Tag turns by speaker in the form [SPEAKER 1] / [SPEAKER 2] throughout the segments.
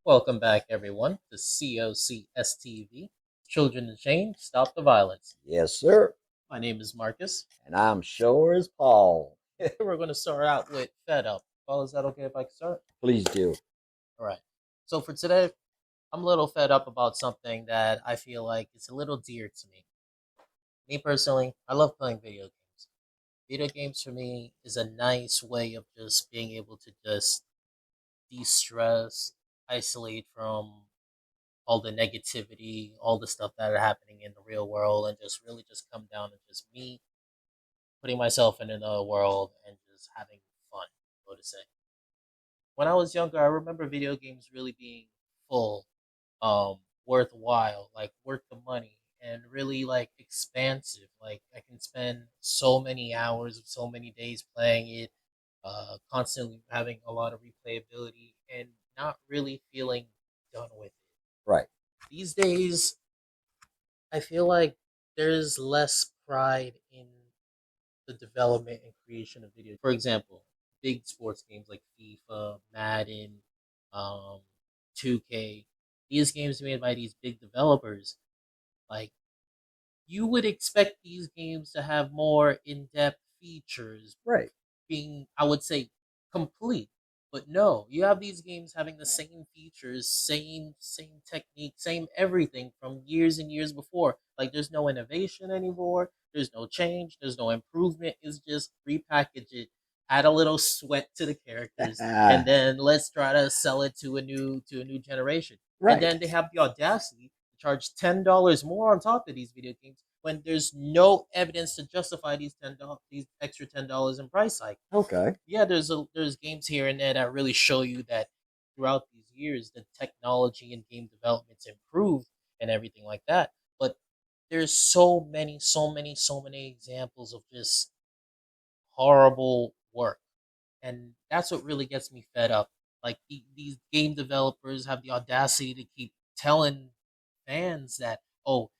[SPEAKER 1] Welcome back, everyone, to COC STV. Children of Change, Stop the Violence.
[SPEAKER 2] Yes, sir.
[SPEAKER 1] My name is Marcus.
[SPEAKER 2] And I'm sure as Paul.
[SPEAKER 1] We're going to start out with Fed Up. Paul, is that okay if I can start?
[SPEAKER 2] Please do.
[SPEAKER 1] All right. So for today, I'm a little fed up about something that I feel like is a little dear to me. Me personally, I love playing video games. Video games for me is a nice way of just being able to just de-stress, isolate from all the negativity, all the stuff that are happening in the real world, and just really just come down and just me putting myself in another world and just having fun, so to say. When I was younger, I remember video games really being full, worthwhile, like worth the money, and really like expansive. Like I can spend so many hours, so many days playing it, constantly having a lot of replayability, and not really feeling done with it.
[SPEAKER 2] Right.
[SPEAKER 1] These days, I feel like there's less pride in the development and creation of video. For example, big sports games like FIFA, Madden, um, 2K. These games made by these big developers, like you would expect these games to have more in-depth features,
[SPEAKER 2] Right.
[SPEAKER 1] being, I would say, complete. But no, you have these games having the same features, same technique, same everything from years and years before. Like there's no innovation anymore. There's no change. There's no improvement. It's just repackage it, add a little sweat to the characters, and then let's try to sell it to a new generation.
[SPEAKER 2] Right.
[SPEAKER 1] And then they have the audacity to charge $10 more on top of these video games when there's no evidence to justify these extra $10 in price hike.
[SPEAKER 2] Okay.
[SPEAKER 1] Yeah, there's games here and there that really show you that throughout these years the technology and game development's improved and everything like that. But there's so many examples of just horrible work, and that's what really gets me fed up. Like these game developers have the audacity to keep telling fans that, oh,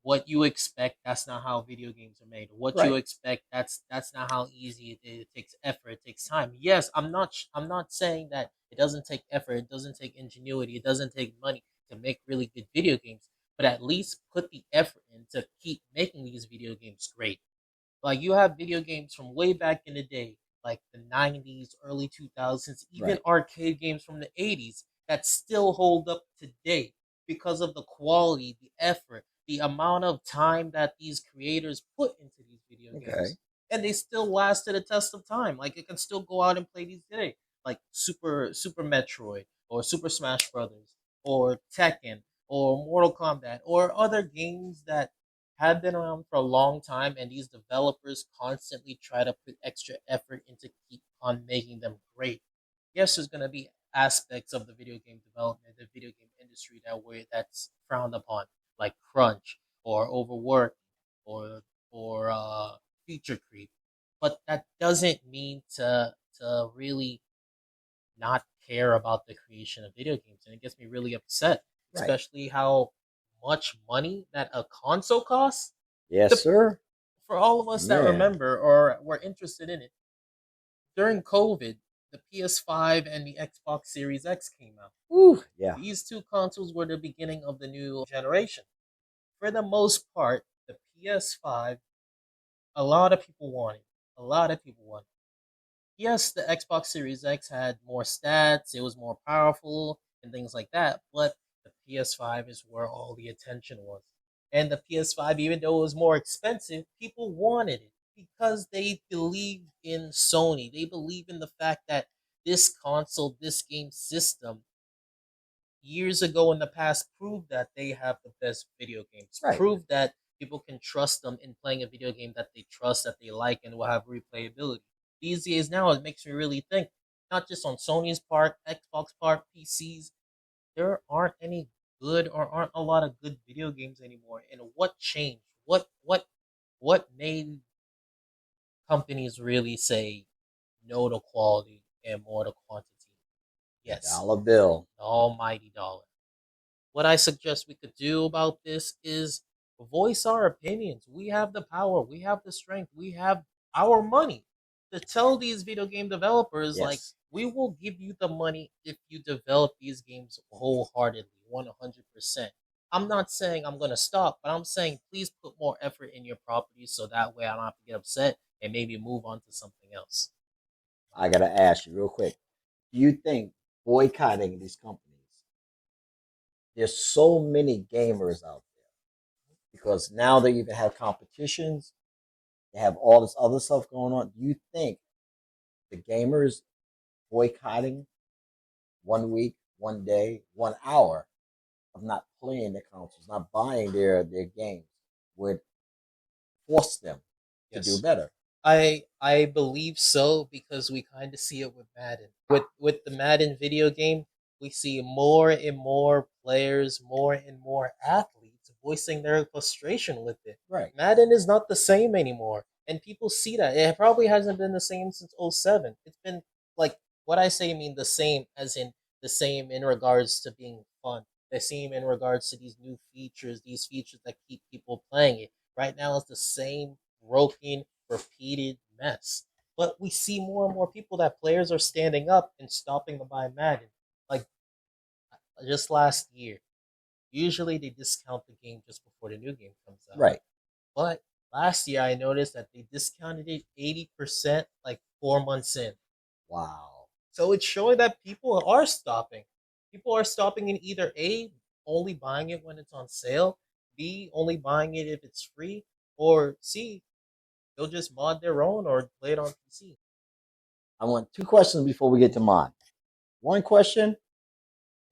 [SPEAKER 1] what you expect, that's not how video games are made. What you
[SPEAKER 2] Right.
[SPEAKER 1] expect, that's not how easy it is. It takes effort, it takes time. Yes, I'm not saying that it doesn't take effort, it doesn't take ingenuity, it doesn't take money to make really good video games, but at least put the effort in to keep making these video games great. Like you have video games from way back in the day, like the 90s, early 2000s, even
[SPEAKER 2] Right.
[SPEAKER 1] arcade games from the 80s that still hold up today because of the quality, the effort, the amount of time that these creators put into these video
[SPEAKER 2] Okay.
[SPEAKER 1] games. And they still lasted a test of time. Like it can still go out and play these today. Like Super Metroid or Super Smash Brothers or Tekken or Mortal Kombat or other games that have been around for a long time, and these developers constantly try to put extra effort into keep on making them great. Yes, there's gonna be aspects of the video game development, the video game industry that's frowned upon, like crunch or overwork or feature creep. But that doesn't mean to really not care about the creation of video games, and it gets me really upset,
[SPEAKER 2] Right.
[SPEAKER 1] especially how much money that a console costs.
[SPEAKER 2] Yes,
[SPEAKER 1] The,
[SPEAKER 2] sir.
[SPEAKER 1] for all of us that
[SPEAKER 2] Man.
[SPEAKER 1] remember or were interested in it, during COVID, the PS5 and the Xbox Series X came out.
[SPEAKER 2] Ooh. Yeah.
[SPEAKER 1] These two consoles were the beginning of the new generation. For the most part, the PS5, a lot of people wanted. A lot of people wanted. Yes, the Xbox Series X had more stats, it was more powerful, and things like that, but the PS5 is where all the attention was. And the PS5, even though it was more expensive, people wanted it because they believe in Sony. They believe in the fact that this console, this game system, years ago in the past proved that they have the best video games.
[SPEAKER 2] Right.
[SPEAKER 1] Proved that people can trust them in playing a video game that they trust, that they like, and will have replayability. These days now, it makes me really think, not just on Sony's part, Xbox part, PCs, there aren't any good or aren't a lot of good video games anymore. And what changed? What made companies really say no to quality and more to quantity? Yes,
[SPEAKER 2] Dollar bill.
[SPEAKER 1] the almighty dollar. What I suggest we could do about this is voice our opinions. We have the power, we have the strength, we have our money to tell these video game developers, like,
[SPEAKER 2] Yes.
[SPEAKER 1] We will give you the money if you develop these games wholeheartedly, 100%. I'm not saying I'm going to stop, but I'm saying please put more effort in your properties so that way I don't have to get upset and maybe move on to something else.
[SPEAKER 2] I gotta ask you real quick. Do you think boycotting these companies? There's so many gamers out there because now they even have competitions. They have all this other stuff going on. Do you think the gamers boycotting 1 week, 1 day, 1 hour of not playing their consoles, not buying their games, would force them to do
[SPEAKER 1] Yes.
[SPEAKER 2] better?
[SPEAKER 1] I believe so because we kind of see it with Madden. With the Madden video game, we see more and more players, more and more athletes voicing their frustration with it.
[SPEAKER 2] Right.
[SPEAKER 1] Madden is not the same anymore, and people see that. It probably hasn't been the same since '07. It's been like what I say mean the same as in the same in regards to being fun. The same in regards to these features that keep people playing it. Right now it's the same broken repeated mess. But we see more and more people that players are standing up and stopping to buy Madden. Like just last year, usually they discount the game just before the new game comes out.
[SPEAKER 2] Right.
[SPEAKER 1] But last year I noticed that they discounted it 80% like 4 months in.
[SPEAKER 2] Wow.
[SPEAKER 1] So it's showing that people are stopping. People are stopping in either A, only buying it when it's on sale, B, only buying it if it's free, or C, they'll just mod their own or play it on PC.
[SPEAKER 2] I want two questions before we get to mine. One question: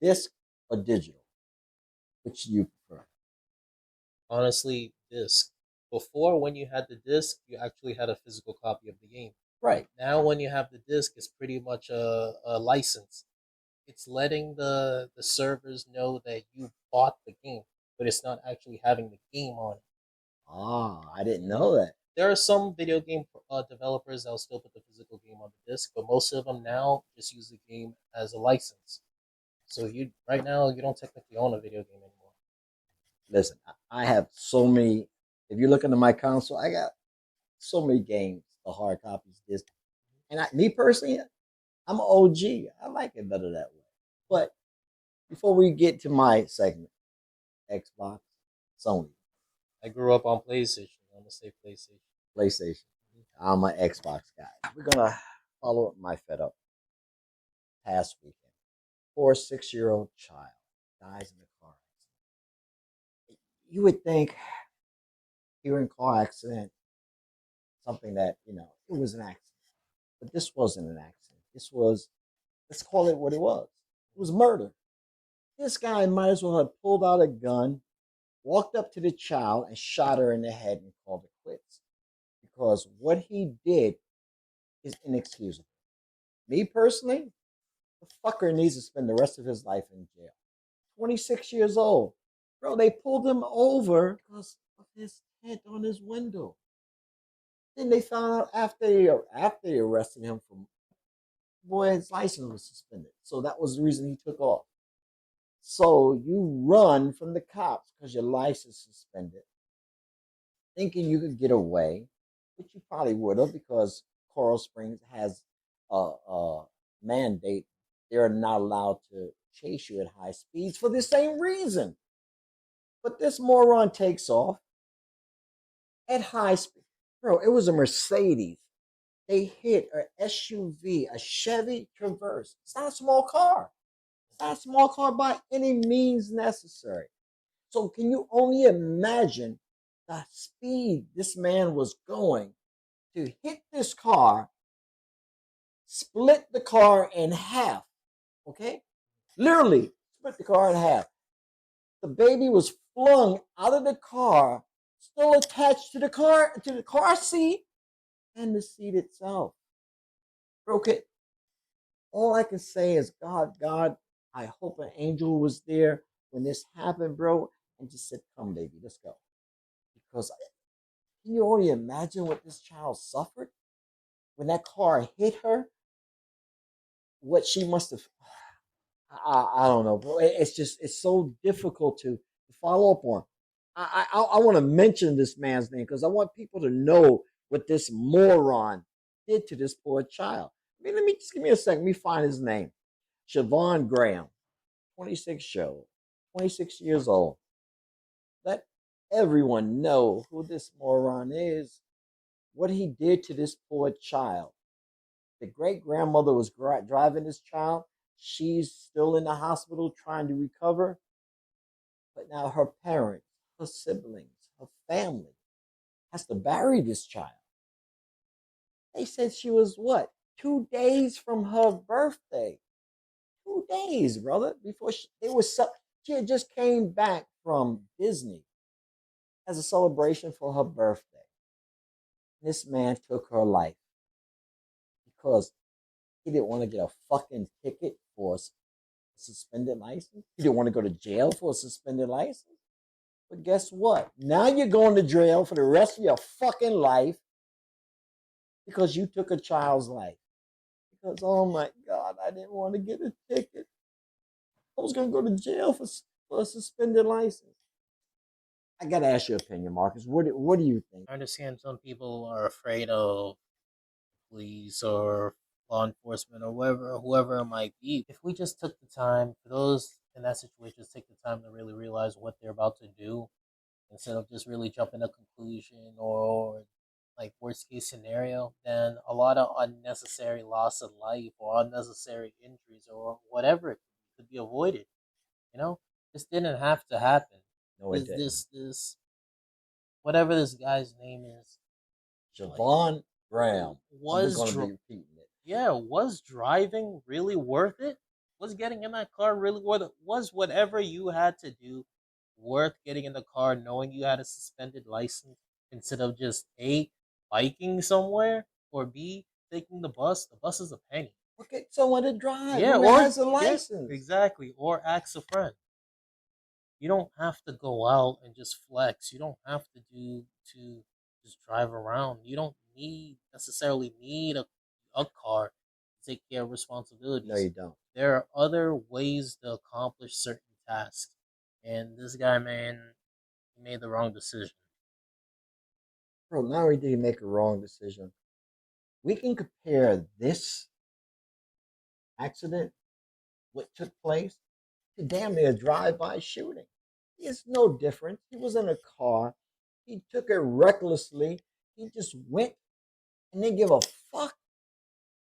[SPEAKER 2] disc or digital? Which do you prefer?
[SPEAKER 1] Honestly, disc. Before, when you had the disc, you actually had a physical copy of the game.
[SPEAKER 2] Right.
[SPEAKER 1] Now, when you have the disc, it's pretty much a license. It's letting the servers know that you bought the game, but it's not actually having the game on it.
[SPEAKER 2] Ah, I didn't
[SPEAKER 1] Mhm.
[SPEAKER 2] know that.
[SPEAKER 1] There are some video game developers that will still put the physical game on the disc, but most of them now just use the game as a license. So you right now you don't technically own a video game anymore.
[SPEAKER 2] Listen, I have so many. If you look into my console, I got so many games, the hard copies, disc. And me personally, I'm an OG. I like it better that way. But before we get to my segment, Xbox, Sony,
[SPEAKER 1] I grew up on PlayStation. I'm gonna say PlayStation.
[SPEAKER 2] PlayStation, I'm an Xbox guy. We're gonna follow up my fed up past weekend. Poor 6-year-old child dies in a car accident. You would think hearing car accident, something that, it was an accident. But this wasn't an accident. This was, let's call it what it was. It was murder. This guy might as well have pulled out a gun, walked up to the child, and shot her in the head and called it quits. Because what he did is inexcusable. Me personally, the fucker needs to spend the rest of his life in jail. 26 years old. Bro, they pulled him over because of his head on his window. Then they found out after they arrested him for boy, his license was suspended. So that was the reason he took off. So you run from the cops because your license is suspended, thinking you could get away, which you probably would have because Coral Springs has a mandate. They're not allowed to chase you at high speeds for the same reason. But this moron takes off at high speed. Bro, it was a Mercedes. They hit an SUV, a Chevy Traverse. It's not a small car. It's not a small car by any means necessary. So can you only imagine the speed this man was going to hit this car, split the car in half, okay? Literally split the car in half. The baby was flung out of the car, still attached to the car seat and the seat itself. Okay, all I can say is, God, I hope an angel was there when this happened, bro, and just said, come, baby, let's go. Because can you only imagine what this child suffered when that car hit her? What she must have, I don't know, bro. It's so difficult to follow up on. I want to mention this man's name because I want people to know what this moron did to this poor child. Let me just give me a second. Let me find his name. Siobhan Graham, 26 years old. Let everyone know who this moron is, what he did to this poor child. The great grandmother was driving this child. She's still in the hospital trying to recover. But now her parents, her siblings, her family has to bury this child. They said she was what? 2 days from her birthday. 2 days, brother. Before she had just came back from Disney as a celebration for her birthday. This man took her life because he didn't want to get a fucking ticket for a suspended license. He didn't want to go to jail for a suspended license. But guess what? Now you're going to jail for the rest of your fucking life because you took a child's life. Because, oh my God, I didn't want to get a ticket. I was going to go to jail for a suspended license. I got to ask your opinion, Marcus. What do you think?
[SPEAKER 1] I understand some people are afraid of police or law enforcement or whoever it might be. If we just took the time, for those in that situation, just take the time to really realize what they're about to do instead of just really jumping to conclusion or like worst case scenario, then a lot of unnecessary loss of life or unnecessary injuries or whatever it could be avoided. You know, this didn't have to happen.
[SPEAKER 2] No, it didn't.
[SPEAKER 1] This whatever this guy's name is,
[SPEAKER 2] Siobhan Graham.
[SPEAKER 1] was
[SPEAKER 2] going to be repeating it.
[SPEAKER 1] Yeah, was driving really worth it? Was getting in that car really worth it? Was whatever you had to do worth getting in the car knowing you had a suspended license instead of just A, biking somewhere, or B, taking the bus? The bus is a penny.
[SPEAKER 2] Or get someone to drive.
[SPEAKER 1] Yeah,
[SPEAKER 2] who
[SPEAKER 1] or
[SPEAKER 2] has a license.
[SPEAKER 1] Yeah, exactly. Or ask a friend. You don't have to go out and just flex. You don't have to just drive around. You don't necessarily need a car to take care of responsibilities.
[SPEAKER 2] No, you don't.
[SPEAKER 1] There are other ways to accomplish certain tasks. And this guy, man, he made the wrong decision.
[SPEAKER 2] Bro, not only did he make a wrong decision, we can compare this accident, what took place, to damn near a drive-by shooting. It's no different. He was in a car. He took it recklessly. He just went and didn't give a fuck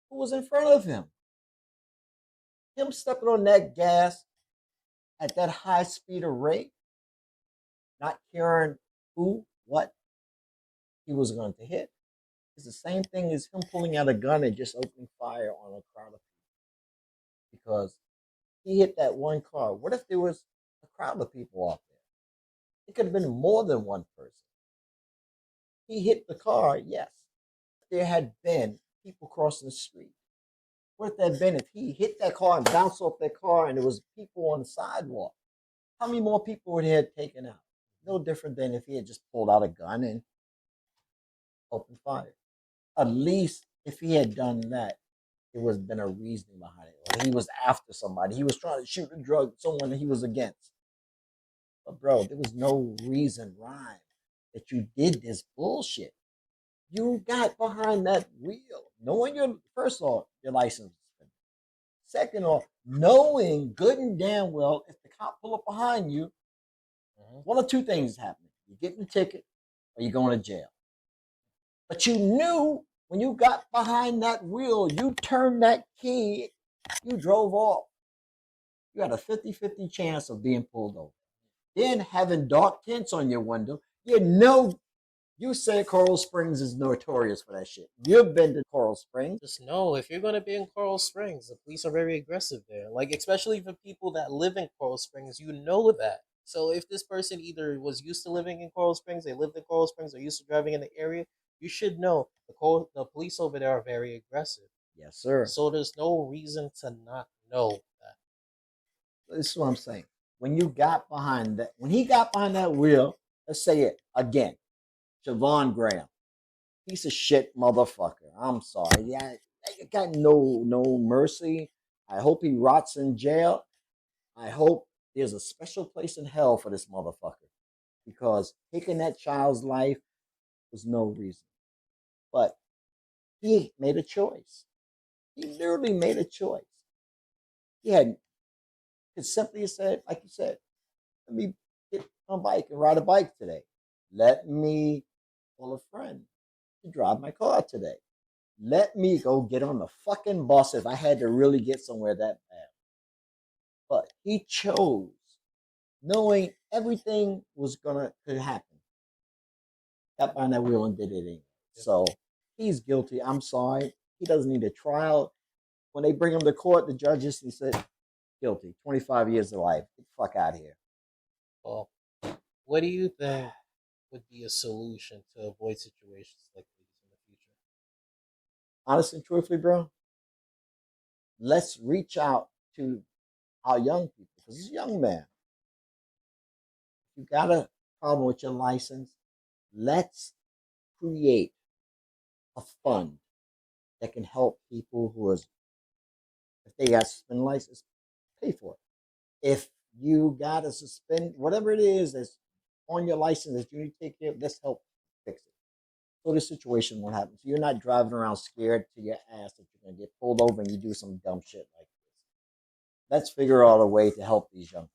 [SPEAKER 2] who was in front of him. Him stepping on that gas at that high speed of rate, not caring who, what he was going to hit, is the same thing as him pulling out a gun and just opening fire on a crowd of people. Because he hit that one car. What if there was a crowd of people out there? It could have been more than one person. He hit the car, yes. There had been people crossing the street. What if there had been if he hit that car and bounced off that car and there was people on the sidewalk? How many more people would he have taken out? No different than if he had just pulled out a gun and opened fire. At least if he had done that, there was been a reason behind it. Or he was after somebody. He was trying to shoot a drug, someone that he was against. But bro, there was no reason, rhyme, that you did this bullshit. You got behind that wheel, knowing first off, your license. Second off, knowing good and damn well if the cop pull up behind you, one of two things is happening. You're getting a ticket or you're going to jail. But you knew when you got behind that wheel, you turned that key, you drove off. You had a 50-50 chance of being pulled over. Then having dark tints on your window, you say Coral Springs is notorious for that shit. You've been to Coral Springs.
[SPEAKER 1] Just know if you're going to be in Coral Springs, the police are very aggressive there. Like, especially for people that live in Coral Springs, you know that. So if this person either was used to living in Coral Springs, they lived in Coral Springs, or used to driving in the area, you should know the police over there are very aggressive.
[SPEAKER 2] Yes, sir.
[SPEAKER 1] So there's no reason to not know that.
[SPEAKER 2] This is what I'm saying. When he got behind that wheel, let's say it again. Siobhan Graham, piece of shit motherfucker. I'm sorry. Yeah, I got no mercy. I hope he rots in jail. I hope there's a special place in hell for this motherfucker. Because taking that child's life was no reason. But he made a choice. He literally made a choice. He had could simply have said, like you said, let me get on a bike and ride a bike today. Let me call a friend to drive my car today. Let me go get on the fucking bus if I had to really get somewhere that bad. But he chose, knowing everything was gonna could happen, got behind that wheel and did it anyway. So he's guilty. I'm sorry. He doesn't need a trial. When they bring him to court, the judges, he said, guilty. 25 years of life. Get the fuck out of here.
[SPEAKER 1] Well, what do you think would be a solution to avoid situations like these in the future?
[SPEAKER 2] Honestly and truthfully, bro, let's reach out to our young people. Because this young man, if you got a problem with your license, let's create a fund that can help people who are, if they got suspended license, pay for it. If you got to suspend whatever it is that's on your license that you need to take care of, let's help fix it. So this situation won't happen. So you're not driving around scared to your ass that you're gonna get pulled over and you do some dumb shit like this. Let's figure out a way to help these young people.